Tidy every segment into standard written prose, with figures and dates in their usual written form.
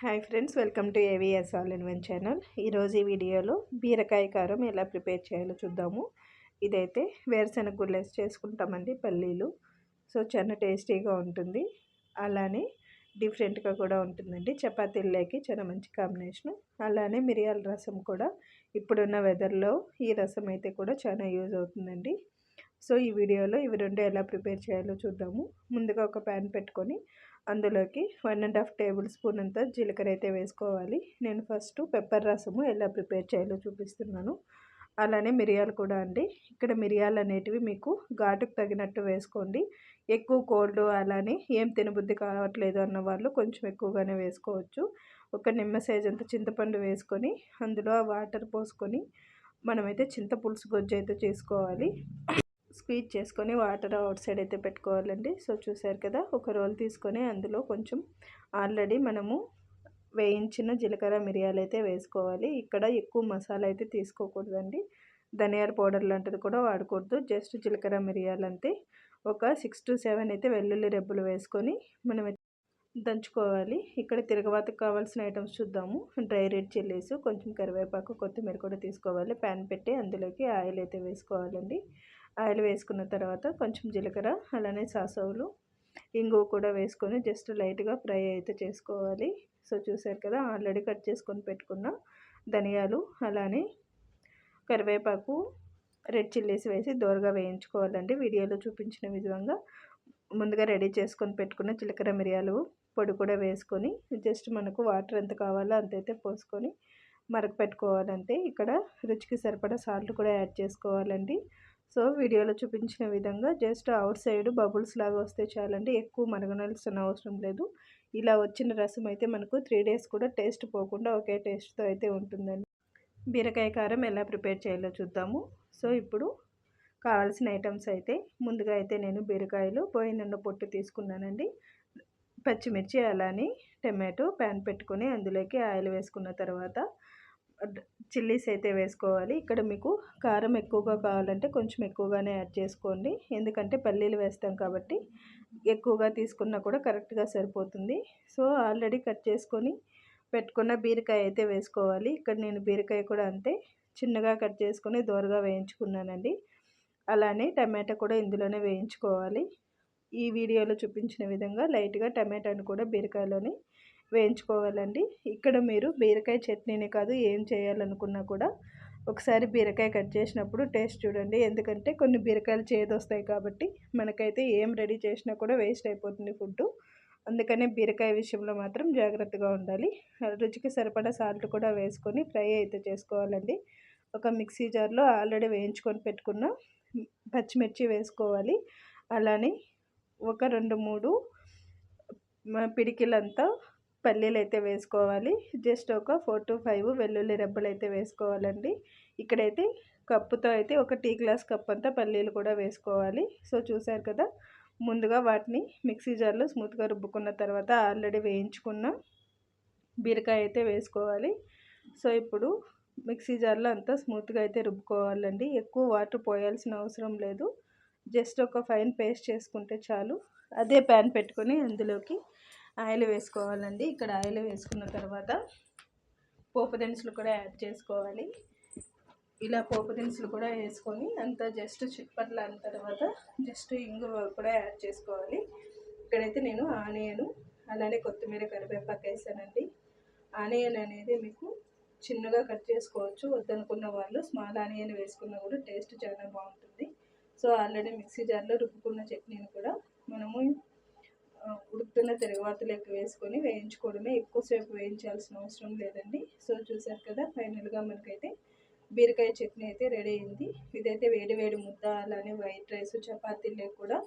Hi friends, welcome to AVS all in one channel. ఈరోజు ఈ వీడియోలో బీరకాయ కారం ఎలా ప్రిపేర్ చేయాలో చూద్దాము. ఇదైతే వేరుశనగ గుళ్ళు వేసి చేసుకుంటామండి, పల్లీలు. సో చాలా టేస్టీగా ఉంటుంది, అలానే డిఫరెంట్గా కూడా ఉంటుందండి. చపాతీల్లోకి చాలా మంచి కాంబినేషను. అలానే మిరియాల రసం కూడా ఇప్పుడున్న వెదర్లో ఈ రసం అయితే కూడా చాలా యూజ్ అవుతుందండి. సో ఈ వీడియోలో ఇవి రెండు ఎలా ప్రిపేర్ చేయాలో చూద్దాము. ముందుగా ఒక ప్యాన్ పెట్టుకొని అందులోకి 1.5 టేబుల్ స్పూన్ అంత జీలకర్ర అయితే వేసుకోవాలి. నేను ఫస్ట్ పెప్పర్ రసము ఎలా ప్రిపేర్ చేయాలో చూపిస్తున్నాను. అలానే మిరియాలు కూడా అండి. ఇక్కడ మిరియాలు అనేటివి మీకు ఘాటుకు తగినట్టు వేసుకోండి. ఎక్కువ కోల్డ్ అలానే ఏం తినబుద్ధి కావట్లేదు అన్న వాళ్ళు కొంచెం ఎక్కువగానే వేసుకోవచ్చు. ఒక నిమ్మ సైజ్ అంత చింతపండు వేసుకొని అందులో వాటర్ పోసుకొని మనమైతే చింతపులుసు గొజ్జు అయితే చేసుకోవాలి. స్క్వీజ్ చేసుకొని వాటర్ అవుట్ సైడ్ అయితే పెట్టుకోవాలండి. సో చూసారు కదా, ఒక రోల్ తీసుకొని అందులో కొంచెం ఆల్రెడీ మనము వేయించిన జీలకర్ర మిరియాలు అయితే వేసుకోవాలి. ఇక్కడ ఎక్కువ మసాలా అయితే తీసుకోకూడదండి. ధనియాల పౌడర్ లాంటిది కూడా వాడకూడదు. జస్ట్ జీలకర్ర మిరియాలు అంతే. ఒక 6 to 7 అయితే వెల్లుల్లి రెబ్బలు వేసుకొని మనం దంచుకోవాలి. ఇక్కడ తిరగవాతకు కావాల్సిన ఐటమ్స్ చూద్దాము. డ్రై రెడ్ చిల్లీస్, కొంచెం కరివేపాకు, కొత్తిమీర కూడా తీసుకోవాలి. ప్యాన్ పెట్టి అందులోకి ఆయిల్ అయితే వేసుకోవాలండి. ఆయిల్ వేసుకున్న తర్వాత కొంచెం జీలకర్ర అలానే సాసవులు, ఇంగువ కూడా వేసుకొని జస్ట్ లైట్గా ఫ్రై అయితే చేసుకోవాలి. సో చూసారు కదా, ఆల్రెడీ కట్ చేసుకొని పెట్టుకున్న ధనియాలు అలానే కరివేపాకు, రెడ్ చిల్లీస్ వేసి దోరగా వేయించుకోవాలండి. వీడియోలో చూపించిన విధంగా ముందుగా రెడీ చేసుకొని పెట్టుకున్న జీలకర్ర మిరియాలు పొడి కూడా వేసుకొని జస్ట్ మనకు వాటర్ ఎంత కావాలో అంతైతే పోసుకొని మరక పెట్టుకోవాలంటే ఇక్కడ రుచికి సరిపడా సాల్ట్ కూడా యాడ్ చేసుకోవాలండి. సో వీడియోలో చూపించిన విధంగా జస్ట్ అవుట్ సైడ్ బబుల్స్ లాగా వస్తే చాలండి, ఎక్కువ మరగనాల్సిన అవసరం లేదు. ఇలా వచ్చిన రసం అయితే మనకు 3 days కూడా టేస్ట్ పోకుండా ఒకే టేస్ట్తో అయితే ఉంటుందండి. బీరకాయ కారం ఎలా ప్రిపేర్ చేయాలో చూద్దాము. సో ఇప్పుడు కావాల్సిన ఐటమ్స్ అయితే ముందుగా అయితే నేను బీరకాయలు పోయిన పొట్టు తీసుకున్నానండి. పచ్చిమిర్చి అలానే టమాటో ప్యాన్ పెట్టుకొని అందులోకి ఆయిల్ వేసుకున్న తర్వాత చిల్లీస్ అయితే వేసుకోవాలి. ఇక్కడ మీకు కారం ఎక్కువగా కావాలంటే కొంచెం ఎక్కువగానే యాడ్ చేసుకోండి, ఎందుకంటే పల్లీలు వేస్తాం కాబట్టి ఎక్కువగా తీసుకున్నా కూడా కరెక్ట్గా సరిపోతుంది. సో ఆల్రెడీ కట్ చేసుకొని పెట్టుకున్న బీరకాయ అయితే వేసుకోవాలి. ఇక్కడ నేను బీరకాయ కూడా అంతే చిన్నగా కట్ చేసుకొని దోరగా వేయించుకున్నానండి. అలానే టమాటా కూడా ఇందులోనే వేయించుకోవాలి. ఈ వీడియోలో చూపించిన విధంగా లైట్గా టమాటాను కూడా బీరకాయలోనే వేయించుకోవాలండి. ఇక్కడ మీరు బీరకాయ చట్నీనే కాదు ఏం చేయాలనుకున్నా కూడా ఒకసారి బీరకాయ కట్ చేసినప్పుడు టేస్ట్ చూడండి, ఎందుకంటే కొన్ని బీరకాయలు చేదొస్తాయి కాబట్టి మనకైతే ఏం రెడీ చేసినా కూడా వేస్ట్ అయిపోతుంది ఫుడ్. అందుకనే బీరకాయ విషయంలో మాత్రం జాగ్రత్తగా ఉండాలి. రుచికి సరిపడా సాల్ట్ కూడా వేసుకొని ఫ్రై అయితే చేసుకోవాలండి. ఒక మిక్సీ జార్లో ఆల్రెడీ వేయించుకొని పెట్టుకున్న పచ్చిమిర్చి వేసుకోవాలి. అలానే ఒక 2-3 పిడికిలంతా పల్లీలు అయితే వేసుకోవాలి. జస్ట్ ఒక 4 to 5 వెల్లుల్లి రెబ్బలు అయితే వేసుకోవాలండి. ఇక్కడైతే కప్పుతో అయితే ఒక టీ గ్లాస్ కప్ అంతా పల్లీలు కూడా వేసుకోవాలి. సో చూసారు కదా, ముందుగా వాటిని మిక్సీ జార్లో స్మూత్గా రుబ్బుకున్న తర్వాత ఆల్రెడీ వేయించుకున్న బీరకాయ అయితే వేసుకోవాలి. సో ఇప్పుడు మిక్సీ జార్లో అంతా స్మూత్గా అయితే రుబ్బుకోవాలండి. ఎక్కువ వాటర్ పోయాల్సిన అవసరం లేదు, జస్ట్ ఒక ఫైన్ పేస్ట్ చేసుకుంటే చాలు. అదే ప్యాన్ పెట్టుకొని అందులోకి ఆయిల్ వేసుకోవాలండి. ఇక్కడ ఆయిల్ వేసుకున్న తర్వాత పోపు దినుసులు కూడా యాడ్ చేసుకోవాలి. ఇలా పోపు దినుసులు కూడా వేసుకొని అంతా జస్ట్ చిట్పట్లాడిన తర్వాత జస్ట్ ఇంగువ కూడా యాడ్ చేసుకోవాలి. ఇక్కడైతే నేను ఆనియన్ అలానే కొత్తిమీర కరివేపాకు వేసానండి. ఆనియన్ అనేది మీకు చిన్నగా కట్ చేసుకోవచ్చు, వద్దనుకున్న వాళ్ళు స్మాల్ ఆనియన్ వేసుకున్నా కూడా టేస్ట్ చాలా బాగుంటుంది. సో ఆల్రెడీ మిక్సీ జార్లో రుబ్బుకున్న చట్నీని కూడా మనము ఉడుకుతున్న తిరగవాతలోకి వేసుకొని వేయించుకోవడమే, ఎక్కువసేపు వేయించాల్సిన అవసరం లేదండి. సో చూసారు కదా, ఫైనల్గా మనకైతే బీరకాయ చట్నీ అయితే రెడీ అయింది. ఇదైతే వేడి వేడి ముద్ద అలానే వైట్ రైస్ చపాతీలకు కూడా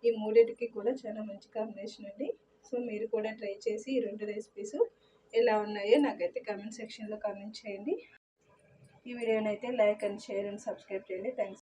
ఈ మూడింటికి కూడా చాలా మంచి కాంబినేషన్ అండి. సో మీరు కూడా ట్రై చేసి ఈ 2 రెసిపీస్ ఎలా ఉన్నాయో నాకైతే కామెంట్ సెక్షన్లో కామెంట్ చేయండి. ఈ వీడియోని అయితే like and share and subscribe చేయండి. థ్యాంక్స్.